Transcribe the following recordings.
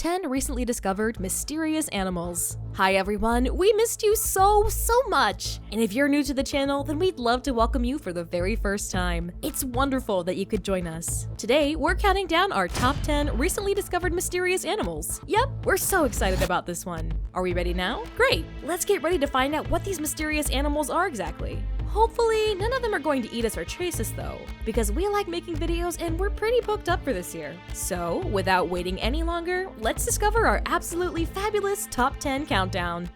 10 recently discovered mysterious animals. Hi everyone, we missed you so much! And if you're new to the channel, then we'd love to welcome you for the very first time. It's wonderful that you could join us. Today, we're counting down our top 10 recently discovered mysterious animals. Yep, we're so excited about this one. Are we ready now? Great! Let's get ready to find out what these mysterious animals are exactly. Hopefully, none of them are going to eat us or chase us though, because we like making videos and we're pretty booked up for this year. So, without waiting any longer, let's discover our absolutely fabulous top 10 countdown.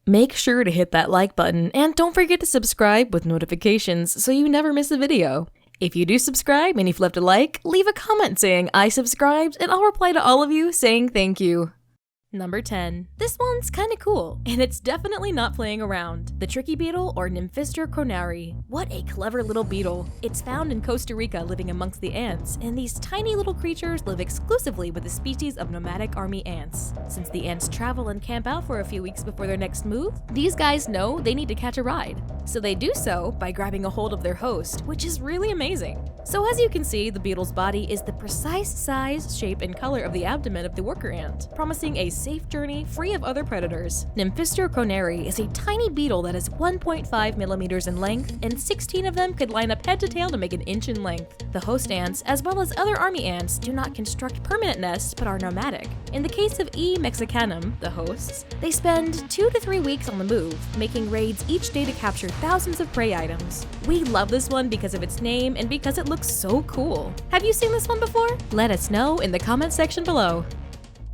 Make sure to hit that like button and don't forget to subscribe with notifications so you never miss a video. If you do subscribe and you've left a like, leave a comment saying I subscribed and I'll reply to all of you saying thank you. Number 10. This one's kinda cool, and it's definitely not playing around. The tricky beetle, or nymphister kronaueri. What a clever little beetle. It's found in Costa Rica living amongst the ants, and these tiny little creatures live exclusively with the species of nomadic army ants. Since the ants travel and camp out for a few weeks before their next move, these guys know they need to catch a ride. So they do so by grabbing a hold of their host, which is really amazing. So as you can see, the beetle's body is the precise size, shape, and color of the abdomen of the worker ant, promising a safe journey free of other predators. Nymphister kronaueri is a tiny beetle that is 1.5 millimeters in length, and 16 of them could line up head to tail to make an inch in length. The host ants, as well as other army ants, do not construct permanent nests but are nomadic. In the case of E. mexicanum, the hosts, they spend 2 to 3 weeks on the move, making raids each day to capture thousands of prey items. We love this one because of its name and because it looks so cool. Have you seen this one before? Let us know in the comment section below.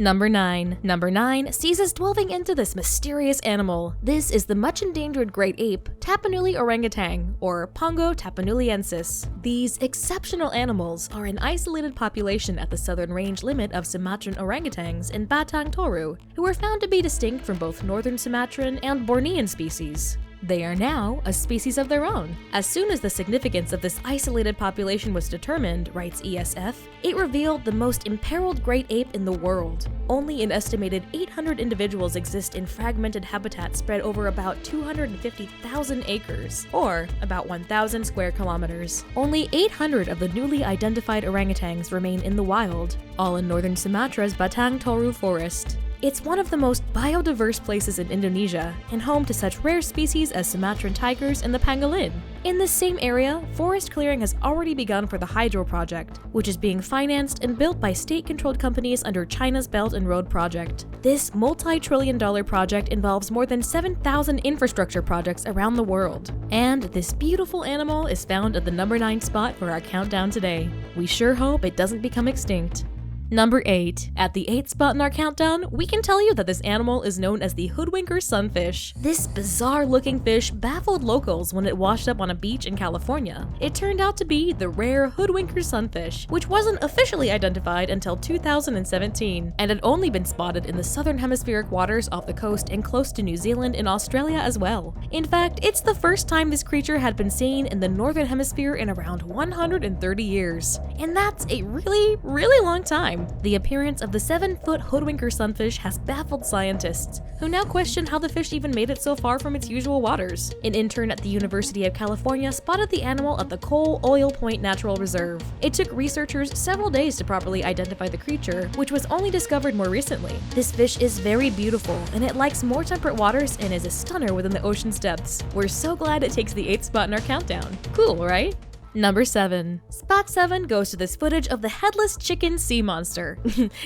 Number 9. Number 9 sees us delving into this mysterious animal. This is the much endangered great ape, Tapanuli orangutan, or Pongo tapanuliensis. These exceptional animals are an isolated population at the southern range limit of Sumatran orangutans in Batang Toru, who are found to be distinct from both northern Sumatran and Bornean species. They are now a species of their own. As soon as the significance of this isolated population was determined, writes ESF, it revealed the most imperiled great ape in the world. Only an estimated 800 individuals exist in fragmented habitats spread over about 250,000 acres, or about 1,000 square kilometers. Only 800 of the newly identified orangutans remain in the wild, all in northern Sumatra's Batang Toru forest. It's one of the most biodiverse places in Indonesia, and home to such rare species as Sumatran tigers and the pangolin. In this same area, forest clearing has already begun for the Hydro Project, which is being financed and built by state-controlled companies under China's Belt and Road Project. This multi-trillion-dollar project involves more than 7,000 infrastructure projects around the world. And this beautiful animal is found at the number 9 spot for our countdown today. We sure hope it doesn't become extinct. Number 8. At the 8th spot in our countdown, we can tell you that this animal is known as the hoodwinker sunfish. This bizarre-looking fish baffled locals when it washed up on a beach in California. It turned out to be the rare hoodwinker sunfish, which wasn't officially identified until 2017, and had only been spotted in the southern hemispheric waters off the coast and close to New Zealand and Australia as well. In fact, it's the first time this creature had been seen in the northern hemisphere in around 130 years. And that's a really long time. The appearance of the 7-foot hoodwinker sunfish has baffled scientists, who now question how the fish even made it so far from its usual waters. An intern at the University of California spotted the animal at the Coal Oil Point Natural Reserve. It took researchers several days to properly identify the creature, which was only discovered more recently. This fish is very beautiful, and it likes more temperate waters and is a stunner within the ocean's depths. We're so glad it takes the 8th spot in our countdown. Cool, right? Number 7. Spot 7 goes to this footage of the headless chicken sea monster.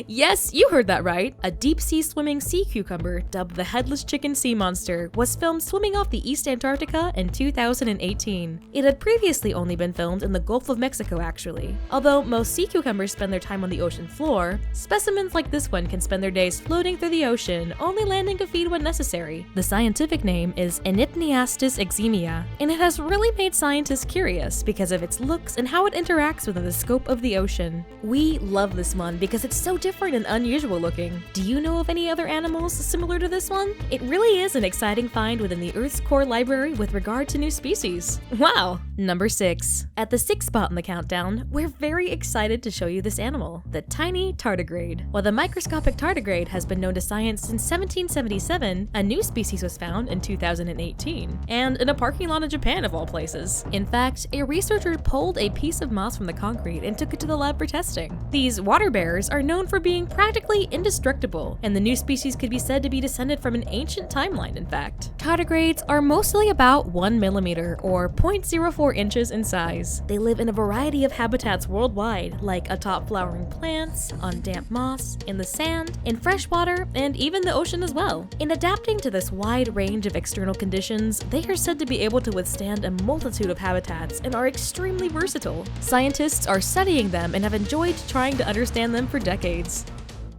Yes, you heard that right. A deep-sea swimming sea cucumber, dubbed the headless chicken sea monster, was filmed swimming off the East Antarctica in 2018. It had previously only been filmed in the Gulf of Mexico, actually. Although most sea cucumbers spend their time on the ocean floor, specimens like this one can spend their days floating through the ocean, only landing to feed when necessary. The scientific name is Enypniastis eximia, and it has really made scientists curious because of its looks and how it interacts within the scope of the ocean. We love this one because it's so different and unusual looking. Do you know of any other animals similar to this one? It really is an exciting find within the Earth's core library with regard to new species. Wow! Number 6. At the 6th spot in the countdown, we're very excited to show you this animal, the tiny tardigrade. While the microscopic tardigrade has been known to science since 1777, a new species was found in 2018, and in a parking lot in Japan of all places. In fact, a researcher researchers pulled a piece of moss from the concrete and took it to the lab for testing. These water bears are known for being practically indestructible, and the new species could be said to be descended from an ancient timeline, in fact. Tardigrades are mostly about 1 millimeter or 0.04 inches in size. They live in a variety of habitats worldwide, like atop flowering plants, on damp moss, in the sand, in fresh water, and even the ocean as well. In adapting to this wide range of external conditions, they are said to be able to withstand a multitude of habitats and are extremely versatile. Scientists are studying them and have enjoyed trying to understand them for decades.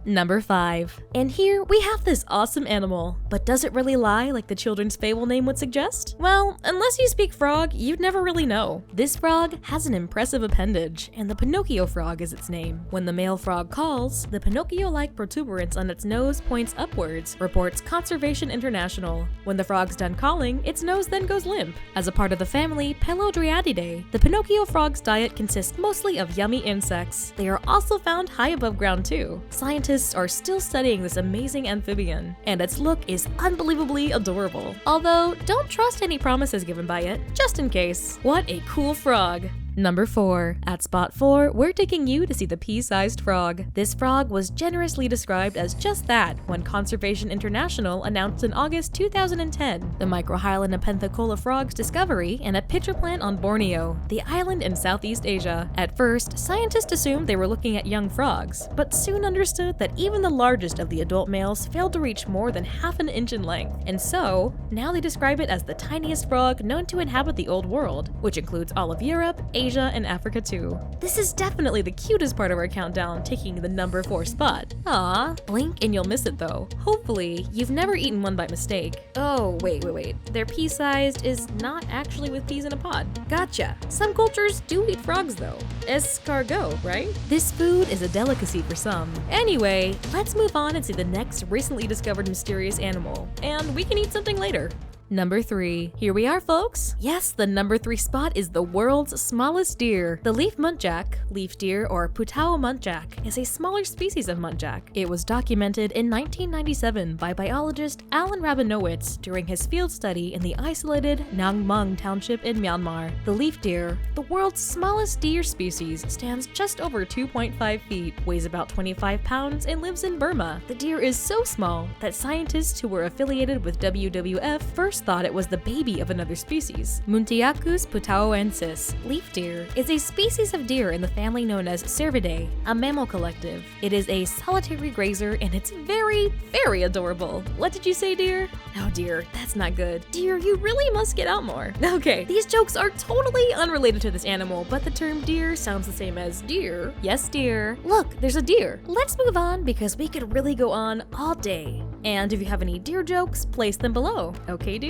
Number 5. And here we have this awesome animal, but does it really lie like the children's fable name would suggest? Well, unless you speak frog, you'd never really know. This frog has an impressive appendage, and the Pinocchio frog is its name. When the male frog calls, the Pinocchio-like protuberance on its nose points upwards, reports Conservation International. When the frog's done calling, its nose then goes limp. As a part of the family Pelodriatidae, the Pinocchio frog's diet consists mostly of yummy insects. They are also found high above ground too. Scientists are still studying this amazing amphibian, and its look is unbelievably adorable. Although, don't trust any promises given by it, just in case. What a cool frog! Number 4. At spot 4, we're taking you to see the pea-sized frog. This frog was generously described as just that when Conservation International announced in August 2010 the microhyla nepenthicola frog's discovery in a pitcher plant on Borneo, the island in Southeast Asia. At first, scientists assumed they were looking at young frogs, but soon understood that even the largest of the adult males failed to reach more than half an inch in length, and so, now they describe it as the tiniest frog known to inhabit the Old World, which includes all of Europe, Asia, and Africa too. This is definitely the cutest part of our countdown, taking the number 4 spot. Aw, blink and you'll miss it though. Hopefully, you've never eaten one by mistake. Oh, wait. Their pea-sized is not actually with peas in a pod. Gotcha. Some cultures do eat frogs though. Escargot, right? This food is a delicacy for some. Anyway, let's move on and see the next recently discovered mysterious animal. And we can eat something later. Number 3. Here we are, folks. Yes, the number 3 spot is the world's smallest deer. The leaf muntjac, leaf deer, or Putao muntjac, is a smaller species of muntjac. It was documented in 1997 by biologist Alan Rabinowitz during his field study in the isolated Nang Mung township in Myanmar. The leaf deer, the world's smallest deer species, stands just over 2.5 feet, weighs about 25 pounds, and lives in Burma. The deer is so small that scientists who were affiliated with WWF first thought it was the baby of another species. Muntiacus putaoensis, leaf deer, is a species of deer in the family known as Cervidae, a mammal collective. It is a solitary grazer and it's very, very adorable. What did you say, dear? Oh dear, that's not good. Dear, you really must get out more. Okay, these jokes are totally unrelated to this animal, but the term deer sounds the same as deer. Yes, dear. Look, there's a deer. Let's move on because we could really go on all day. And if you have any deer jokes, place them below. Okay, dear?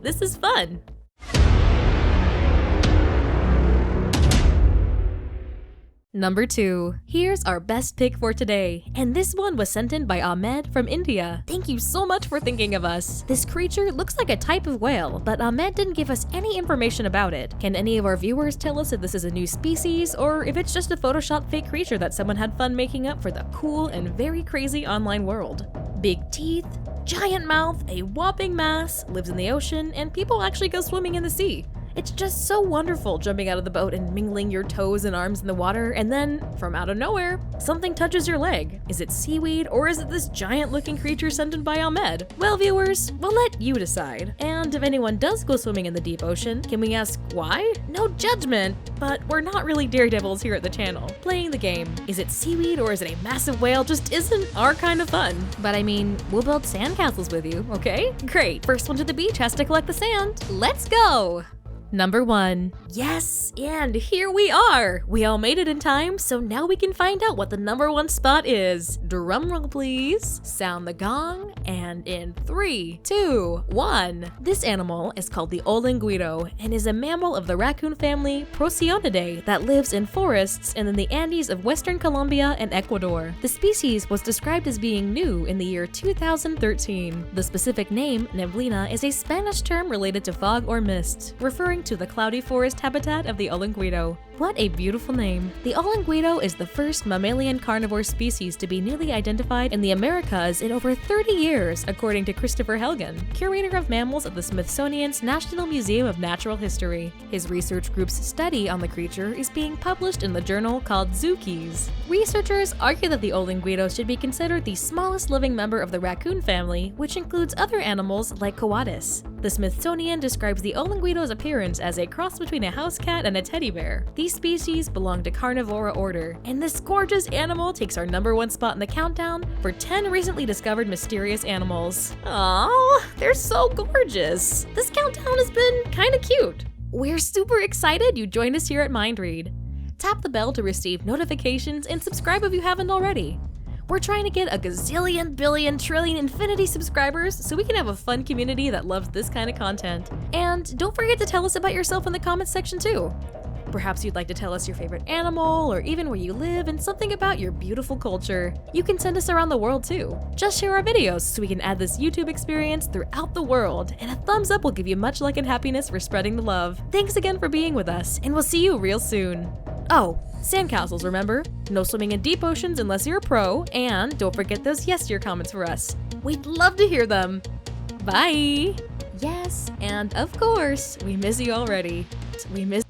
This is fun. Number 2. Here's our best pick for today, and this one was sent in by Ahmed from India. Thank you so much for thinking of us. This creature looks like a type of whale, but Ahmed didn't give us any information about it. Can any of our viewers tell us if this is a new species, or if it's just a photoshopped fake creature that someone had fun making up for the cool and very crazy online world? Big teeth, giant mouth, a whopping mass, lives in the ocean, and people actually go swimming in the sea. It's just so wonderful jumping out of the boat and mingling your toes and arms in the water, and then, from out of nowhere, something touches your leg. Is it seaweed, or is it this giant-looking creature sent in by Ahmed? Well, viewers, we'll let you decide. And if anyone does go swimming in the deep ocean, can we ask why? No judgment, but we're not really daredevils here at the channel. Playing the game, is it seaweed or is it a massive whale, just isn't our kind of fun. But I mean, we'll build sandcastles with you, okay? Great, first one to the beach has to collect the sand. Let's go! Number 1. Yes, and here we are! We all made it in time, so now we can find out what the number 1 spot is. Drumroll please, sound the gong, and in 3, 2, 1. This animal is called the Olanguito and is a mammal of the raccoon family Procyonidae that lives in forests and in the Andes of western Colombia and Ecuador. The species was described as being new in the year 2013. The specific name, neblina, is a Spanish term related to fog or mist, referring to the cloudy forest habitat of the Olanguito. What a beautiful name. The Olanguito is the first mammalian carnivore species to be newly identified in the Americas in over 30 years, according to Christopher Helgen, curator of mammals at the Smithsonian's National Museum of Natural History. His research group's study on the creature is being published in the journal called Zookeys. Researchers argue that the Olanguito should be considered the smallest living member of the raccoon family, which includes other animals like coatis. The Smithsonian describes the Olanguito's appearance as a cross between a house cat and a teddy bear. These species belong to Carnivora order, and this gorgeous animal takes our #1 spot in the countdown for 10 recently discovered mysterious animals. Aww, they're so gorgeous. This countdown has been kinda cute. We're super excited you joined us here at MindRead. Tap the bell to receive notifications and subscribe if you haven't already. We're trying to get a gazillion, billion, trillion, infinity subscribers so we can have a fun community that loves this kind of content. And don't forget to tell us about yourself in the comments section too. Perhaps you'd like to tell us your favorite animal, or even where you live, and something about your beautiful culture. You can send us around the world too. Just share our videos so we can add this YouTube experience throughout the world, and a thumbs up will give you much luck and happiness for spreading the love. Thanks again for being with us, and we'll see you real soon. Oh, sandcastles, remember? No swimming in deep oceans unless you're a pro, and don't forget those yes to your comments for us. We'd love to hear them. Bye! Yes, and of course, we miss you already. We miss